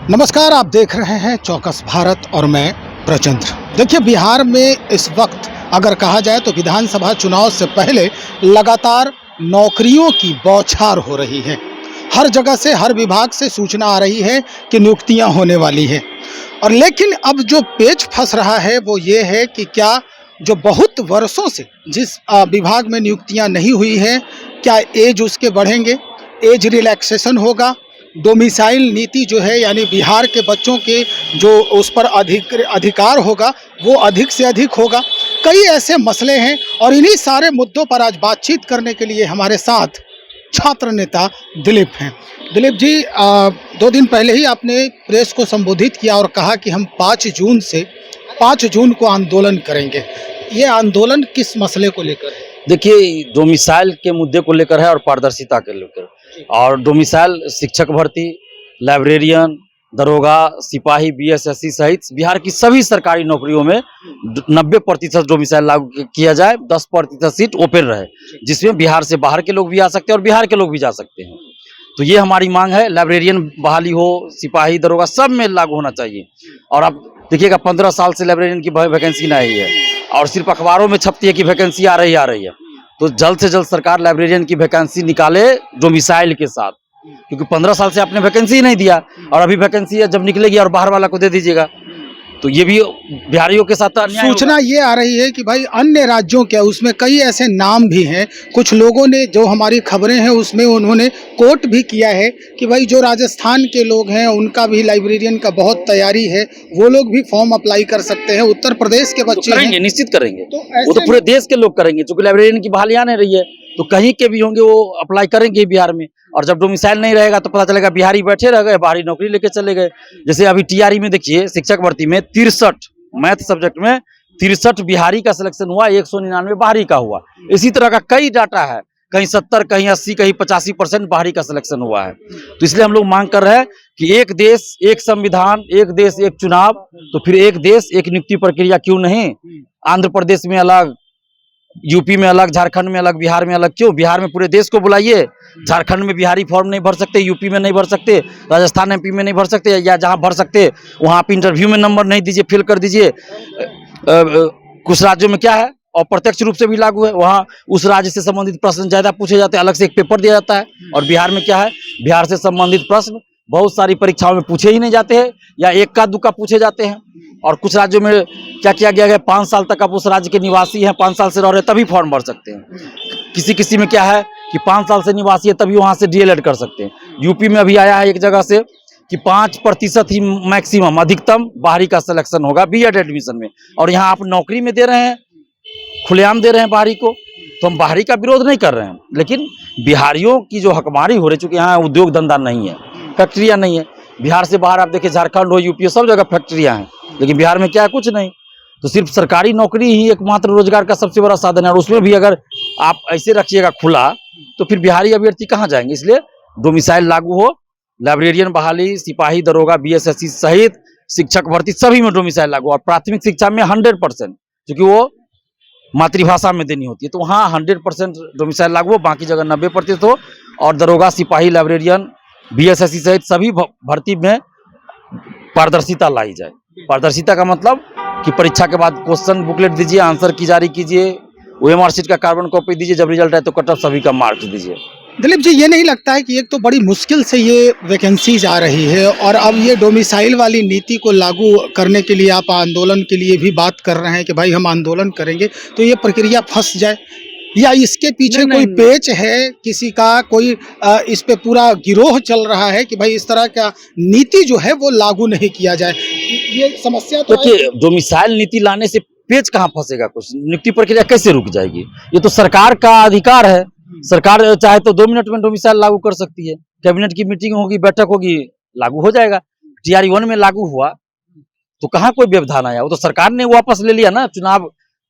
नमस्कार, आप देख रहे हैं चौकस भारत और मैं प्रचंद्र। देखिए, बिहार में इस वक्त अगर कहा जाए तो विधानसभा चुनाव से पहले लगातार नौकरियों की बौछार हो रही है। हर जगह से, हर विभाग से सूचना आ रही है कि नियुक्तियां होने वाली है। और लेकिन अब जो पेच फंस रहा है वो ये है कि क्या जो बहुत वर्षों से जिस विभाग में नियुक्तियां नहीं हुई है, क्या एज उसके बढ़ेंगे, एज रिलैक्सेशन होगा, डोमिसाइल नीति जो है यानी बिहार के बच्चों के जो उस पर अधिकार होगा वो अधिक से अधिक होगा। कई ऐसे मसले हैं और इन्हीं सारे मुद्दों पर आज बातचीत करने के लिए हमारे साथ छात्र नेता दिलीप हैं। दिलीप जी, 2 दिन पहले ही आपने प्रेस को संबोधित किया और कहा कि हम 5 जून को आंदोलन करेंगे। ये आंदोलन किस मसले को लेकर है? देखिए, डोमिसाइल के मुद्दे को लेकर है और पारदर्शिता के लेकर। और डोमिसाइल शिक्षक भर्ती, लाइब्रेरियन, दरोगा, सिपाही, बीएसएससी सहित बिहार की सभी सरकारी नौकरियों में 90% डोमिसाइल लागू किया जाए, 10% सीट ओपन रहे, जिसमें बिहार से बाहर के लोग भी आ सकते हैं और बिहार के लोग भी जा सकते हैं। तो ये हमारी मांग है। लाइब्रेरियन बहाली हो, सिपाही, दरोगा सब में लागू होना चाहिए। और आप देखिएगा 15 साल से लाइब्रेरियन की वैकेंसी नहीं आई है और सिर्फ अखबारों में छपती है कि वैकेंसी आ रही है। तो जल्द से जल्द सरकार लाइब्रेरियन की वैकेंसी निकाले डोमिसाइल के साथ, क्योंकि 15 साल से आपने वैकेंसी ही नहीं दिया और अभी वैकेंसी है, जब निकलेगी और बाहर वाला को दे दीजिएगा तो ये भी बिहारियों के साथ अन्याय सूचना ये आ रही है कि भाई अन्य राज्यों के उसमें कई ऐसे नाम भी हैं। कुछ लोगों ने, जो हमारी खबरें हैं उसमें उन्होंने कोट भी किया है कि भाई जो राजस्थान के लोग हैं उनका भी लाइब्रेरियन का बहुत तैयारी है, वो लोग भी फॉर्म अप्लाई कर सकते हैं। उत्तर प्रदेश के बच्चे करेंगे, निश्चित करेंगे। तो वो तो पूरे देश के लोग करेंगे, क्योंकि लाइब्रेरियन की बहाली आने रही है तो कहीं के भी होंगे वो अप्लाई करेंगे बिहार में। और जब डोमिसाइल नहीं रहेगा तो पता चलेगा बिहारी बैठे रह गए, बाहरी नौकरी लेके चले गए। जैसे अभी टीआरई में देखिए, शिक्षक भर्ती में 63 मैथ सब्जेक्ट में 63 बिहारी का सिलेक्शन हुआ, 199 बाहरी का हुआ। इसी तरह का कई डाटा है, कहीं 70, कहीं 80, कहीं 85% बाहरी का सिलेक्शन हुआ है। तो इसलिए हम लोग मांग कर रहे हैं कि एक देश एक संविधान, एक देश एक चुनाव, तो फिर एक देश एक नियुक्ति प्रक्रिया क्यों नहीं? आंध्र प्रदेश में अलग, यूपी में अलग, झारखंड में अलग, बिहार में अलग क्यों? बिहार में पूरे देश को बुलाइए। झारखंड में बिहारी फॉर्म नहीं भर सकते, यूपी में नहीं भर सकते, राजस्थान एमपी में नहीं भर सकते, या जहां भर सकते वहां आप इंटरव्यू में नंबर नहीं दीजिए, फिल कर दीजिए। कुछ राज्यों में क्या है, और प्रत्यक्ष रूप से भी लागू है, वहां उस राज्य से संबंधित प्रश्न ज्यादा पूछे जाते हैं, अलग से एक पेपर दिया जाता है। और बिहार में क्या है, बिहार से संबंधित प्रश्न बहुत सारी परीक्षाओं में पूछे ही नहीं जाते हैं, या एक का दुक्का पूछे जाते हैं। और कुछ राज्यों में क्या किया गया है, 5 साल तक आप उस राज्य के निवासी हैं, 5 साल से रह रहे तभी फॉर्म भर सकते हैं। किसी में क्या है कि 5 साल से निवासी है तभी वहां से डीएलएड कर सकते हैं। यूपी में अभी आया है एक जगह से कि 5% ही मैक्सिमम, अधिकतम बाहरी का सिलेक्शन होगा बीएड एडमिशन में। और यहाँ आप नौकरी में दे रहे हैं, खुलेआम दे रहे हैं बाहरी को। तो हम बाहरी का विरोध नहीं कर रहे हैं, लेकिन बिहारियों की जो हकमारी हो रही, चूंकि यहाँ उद्योग धंधा नहीं है, फैक्ट्रियाँ नहीं है। बिहार से बाहर आप देखिए, झारखंड हो, यूपी हो, सब जगह फैक्ट्रियाँ हैं, लेकिन बिहार में क्या है, कुछ नहीं। तो सिर्फ सरकारी नौकरी ही एकमात्र रोजगार का सबसे बड़ा साधन है, और उसमें भी अगर आप ऐसे रखिएगा खुला तो फिर बिहारी अभ्यर्थी कहाँ जाएंगे? इसलिए डोमिसाइल लागू हो, लाइब्रेरियन बहाली, सिपाही, दरोगा, बीएसएससी सहित शिक्षक भर्ती सभी में डोमिसाइल लागू। और प्राथमिक शिक्षा में 100%, क्योंकि वो मातृभाषा में देनी होती है, तो वहाँ 100% डोमिसाइल लागू हो, बाकी जगह 90% हो। और दरोगा, सिपाही, लाइब्रेरियन, बीएसएससी सहित सभी भर्ती में पारदर्शिता लाई जाए। पारदर्शिता का मतलब कि परीक्षा के बाद क्वेश्चन बुकलेट दीजिए, आंसर की जारी कीजिए, ओएमआर शीट का कार्बन कॉपी दीजिए, जब रिजल्ट आए तो कट ऑफ सभी का मार्क्स दीजिए। दिलीप जी, ये नहीं लगता है कि एक तो बड़ी मुश्किल से ये वैकेंसीज आ रही है और अब ये डोमिसाइल वाली नीति को लागू करने के लिए आप आंदोलन के लिए भी बात कर रहे हैं कि भाई हम आंदोलन करेंगे, तो ये प्रक्रिया फंस जाए, या इसके पीछे कोई पेच है किसी का, कोई इस पे पूरा गिरोह चल रहा है कि भाई इस तरह का नीति जो है वो लागू नहीं किया जाए? ये समस्या तो देखिए, डोमिसाइल नीति लाने से पेच कहाँ फंसेगा? कुछ नियुक्ति प्रक्रिया कैसे रुक जाएगी? ये तो सरकार का अधिकार है। सरकार चाहे तो 2 मिनट में डोमिसाइल लागू कर सकती है। कैबिनेट की मीटिंग होगी, बैठक होगी, लागू हो जाएगा। टीआरई 1 में लागू हुआ तो कहाँ कोई व्यवधान आया? वो तो सरकार ने वापस ले लिया ना।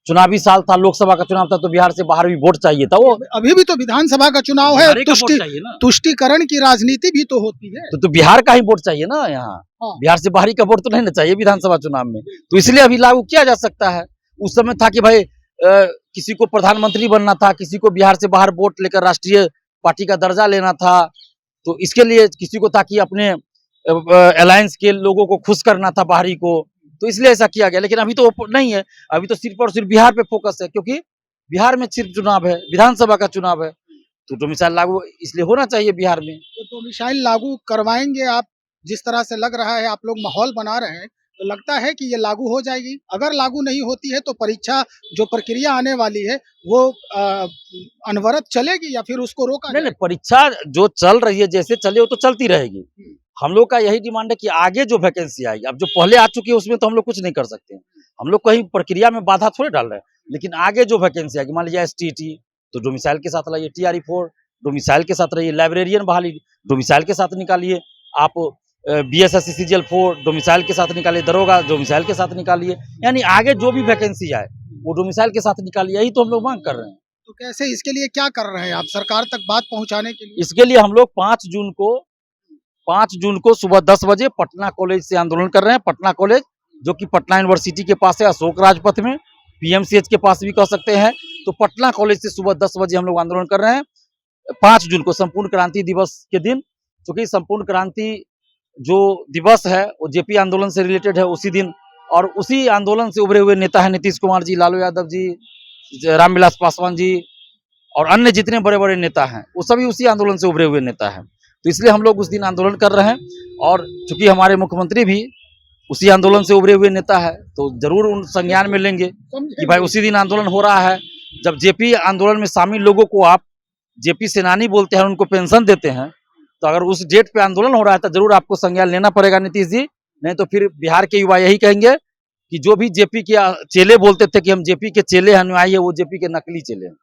चुनावी साल था, लोकसभा का चुनाव था, तो बिहार से बाहर भी वोट चाहिए था। वो अभी भी तो विधानसभा का चुनाव है, तुष्टिकरण की राजनीति भी तो होती है, तो बिहार का ही वोट चाहिए ना यहाँ। बिहार से बाहरी का वोट तो नहीं ना चाहिए विधानसभा चुनाव में, तो इसलिए अभी लागू किया जा सकता है। उस समय था कि भाई किसी को प्रधानमंत्री बनना था, किसी को बिहार से बाहर वोट लेकर राष्ट्रीय पार्टी का दर्जा लेना था, तो इसके लिए किसी को था कि अपने अलायंस के लोगों को खुश करना था बाहरी को, तो इसलिए ऐसा किया गया। लेकिन अभी तो वो नहीं है, अभी तो सिर्फ और सिर्फ बिहार पे फोकस है, क्योंकि बिहार में सिर्फ चुनाव है, विधानसभा का चुनाव है, तो डोमिसाइल लागू इसलिए होना चाहिए बिहार में। तो डोमिसाइल लागू करवाएंगे आप? जिस तरह से लग रहा है आप लोग माहौल बना रहे हैं, तो लगता है कि ये लागू हो जाएगी? अगर लागू नहीं होती है तो परीक्षा जो प्रक्रिया आने वाली है वो अनवरत चलेगी या फिर उसको रोका नहीं जाएगा? नहीं, परीक्षा जो चल रही है जैसे चले वो तो चलती रहेगी। हम लोग का यही डिमांड है कि आगे जो वैकेंसी आएगी, अब जो पहले आ चुकी है उसमें तो हम लोग कुछ नहीं कर सकते, हम लोग कहीं प्रक्रिया में बाधा थोड़े डाल रहे हैं। लेकिन आगे जो वैकेंसी आएगी, मान लीजिए एसटीटी, तो डोमिसाइल के साथ रहिए, TRE4 डोमिसाइल के साथ रहिए, लाइब्रेरियन बहाली डोमिसाइल के साथ निकालिए, आप BSSC CGL4 डोमिसाइल के साथ निकालिए, दरोगा डोमिसाइल के साथ निकालिए, यानी आगे जो भी वैकेंसी आए वो डोमिसाइल के साथ निकालिए, यही तो हम लोग मांग कर रहे हैं। तो कैसे, इसके लिए क्या कर रहे हैं आप सरकार तक बात पहुंचाने के लिए? इसके लिए हम लोग 5 जून को सुबह 10 बजे पटना कॉलेज से आंदोलन कर रहे हैं। पटना कॉलेज जो कि पटना यूनिवर्सिटी के पास है, अशोक राजपथ में, PMCH के पास भी कह सकते हैं। तो पटना कॉलेज से सुबह 10 बजे हम लोग आंदोलन कर रहे हैं 5 जून को, संपूर्ण क्रांति दिवस के दिन। क्योंकि संपूर्ण क्रांति जो दिवस है वो जेपी आंदोलन से रिलेटेड है उसी दिन, और उसी आंदोलन से उभरे हुए नेता है नीतीश कुमार जी, लालू यादव जी, रामविलास पासवान जी और अन्य जितने बड़े बड़े नेता हैं वो सभी उसी आंदोलन से उभरे हुए नेता हैं। तो इसलिए हम लोग उस दिन आंदोलन कर रहे हैं, और चूंकि हमारे मुख्यमंत्री भी उसी आंदोलन से उभरे हुए नेता है, तो जरूर उन संज्ञान में लेंगे कि भाई उसी दिन आंदोलन हो रहा है। जब जेपी आंदोलन में शामिल लोगों को आप जेपी सेनानी बोलते हैं, उनको पेंशन देते हैं, तो अगर उस डेट पे आंदोलन हो रहा है तो जरूर आपको संज्ञान लेना पड़ेगा नीतीश जी। नहीं तो फिर बिहार के युवा यही कहेंगे कि जो भी जेपी के चेले बोलते थे कि हम जेपी के चेले अनुयायी है, वो जेपी के नकली चेले हैं।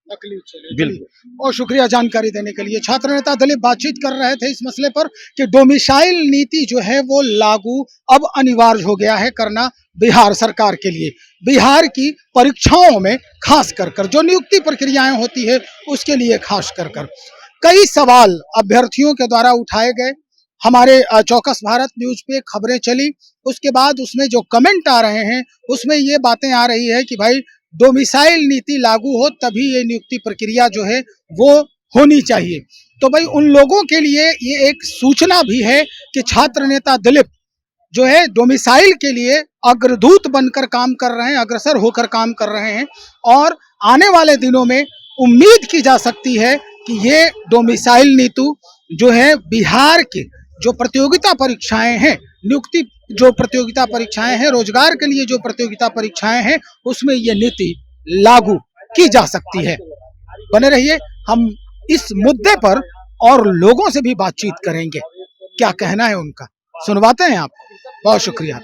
नकली चले। बिल्कुल। और शुक्रिया जानकारी देने के लिए। छात्र नेता दिलीप बातचीत कर रहे थे इस मसले पर कि डोमिसाइल नीति जो है वो लागू अब अनिवार्य हो गया है करना बिहार सरकार के लिए। बिहार की परीक्षाओं में खास कर जो नियुक्ति प्रक्रियाएं होती है उसके लिए खास कर कई सवाल अभ्यर्थियों के द्वारा उठाए गए। हमारे चौकस भारत न्यूज पे खबरें चली, उसके बाद उसमें जो कमेंट आ रहे हैं उसमें ये बातें आ रही है कि भाई डोमिसाइल नीति लागू हो तभी ये नियुक्ति प्रक्रिया जो है वो होनी चाहिए। तो भाई उन लोगों के लिए ये एक सूचना भी है कि छात्र नेता दिलीप जो है डोमिसाइल के लिए अग्रदूत बनकर काम कर रहे हैं, अग्रसर होकर काम कर रहे हैं, और आने वाले दिनों में उम्मीद की जा सकती है कि ये डोमिसाइल नीति जो है बिहार के जो प्रतियोगिता परीक्षाएं हैं, नियुक्ति जो प्रतियोगिता परीक्षाएं हैं, रोजगार के लिए जो प्रतियोगिता परीक्षाएं हैं, उसमें ये नीति लागू की जा सकती है। बने रहिए, हम इस मुद्दे पर और लोगों से भी बातचीत करेंगे, क्या कहना है उनका सुनवाते हैं आपको। बहुत शुक्रिया।